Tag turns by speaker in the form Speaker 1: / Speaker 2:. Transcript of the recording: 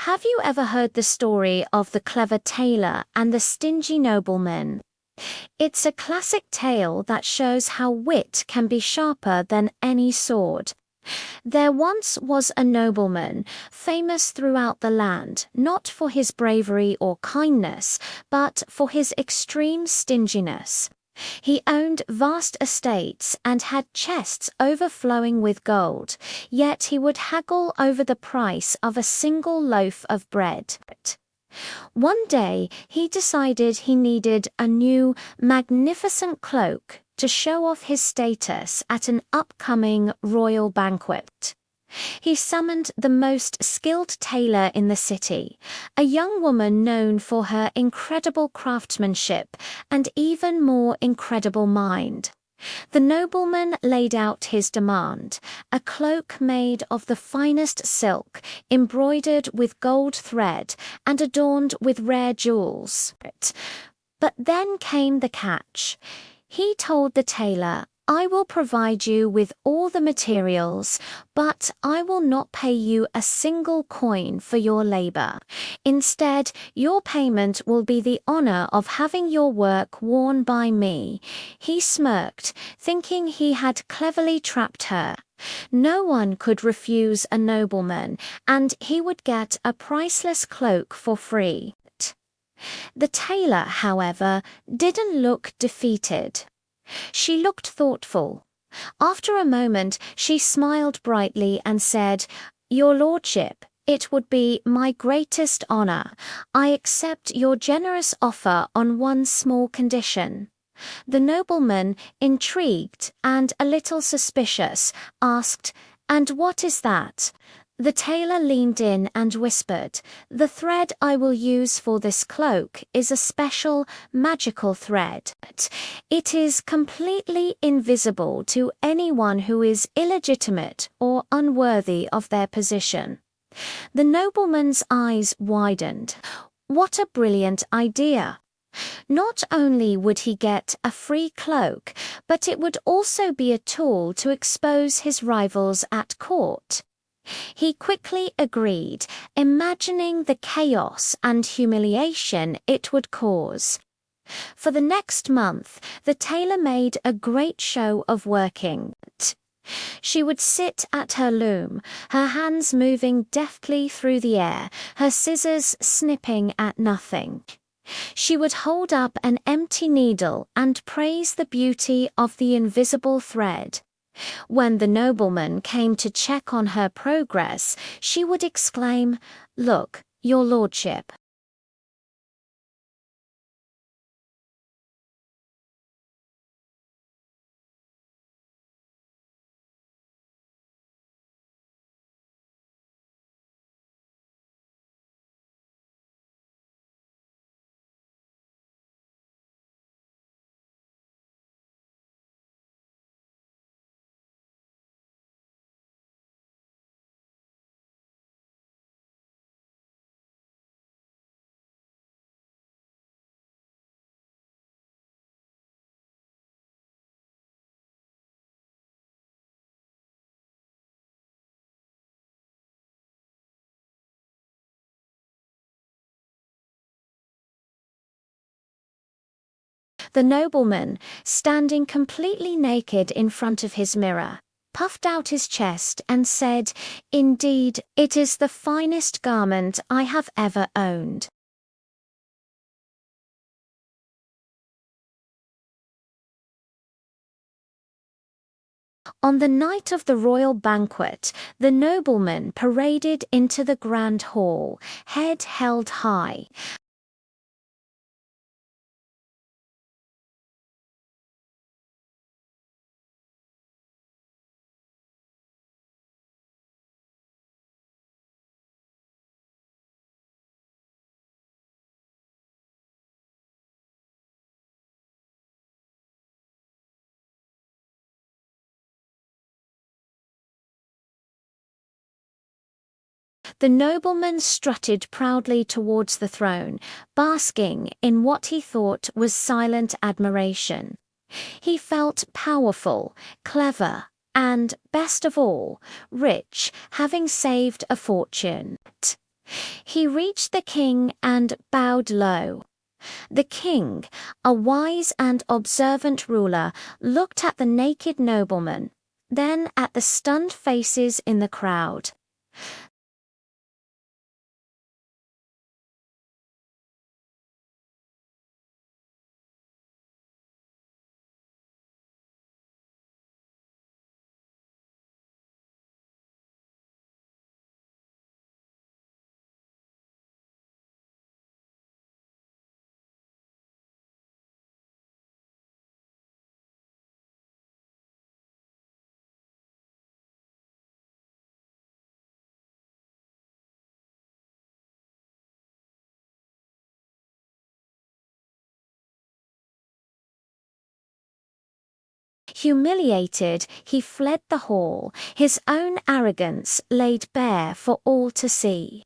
Speaker 1: Have you ever heard the story of the clever tailor and the stingy nobleman? It's a classic tale that shows how wit can be sharper than any sword. There once was a nobleman, famous throughout the land, not for his bravery or kindness, but for his extreme stinginess. He owned vast estates and had chests overflowing with gold, yet he would haggle over the price of a single loaf of bread. One day, he decided he needed a new, magnificent cloak to show off his status at an upcoming royal banquet. He summoned the most skilled tailor in the city, a young woman known for her incredible craftsmanship and even more incredible mind. The nobleman laid out his demand, a cloak made of the finest silk, embroidered with gold thread and adorned with rare jewels. But then came the catch. He told the tailor, "I will provide you with all the materials, but I will not pay you a single coin for your labor. Instead, your payment will be the honor of having your work worn by me." He smirked, thinking he had cleverly trapped her. No one could refuse a nobleman, and he would get a priceless cloak for free. The tailor, however, didn't look defeated. She looked thoughtful. After a moment, she smiled brightly and said, "Your lordship, it would be my greatest honor. I accept your generous offer on one small condition." The nobleman, intrigued and a little suspicious, asked, "And what is that?" The tailor leaned in and whispered, "The thread I will use for this cloak is a special, magical thread. It is completely invisible to anyone who is illegitimate or unworthy of their position." The nobleman's eyes widened. What a brilliant idea! Not only would he get a free cloak, but it would also be a tool to expose his rivals at court. He quickly agreed, imagining the chaos and humiliation it would cause. For the next month, the tailor made a great show of working. She would sit at her loom, her hands moving deftly through the air, her scissors snipping at nothing. She would hold up an empty needle and praise the beauty of the invisible thread. When the nobleman came to check on her progress, she would exclaim, "Look, your lordship." The nobleman, standing completely naked in front of his mirror, puffed out his chest and said, "Indeed, it is the finest garment I have ever owned." On the night of the royal banquet, the nobleman paraded into the grand hall, head held high. The nobleman strutted proudly towards the throne, basking in what he thought was silent admiration. He felt powerful, clever, and, best of all, rich, having saved a fortune. He reached the king and bowed low. The king, a wise and observant ruler, looked at the naked nobleman, then at the stunned faces in the crowd. Humiliated, he fled the hall, his own arrogance laid bare for all to see.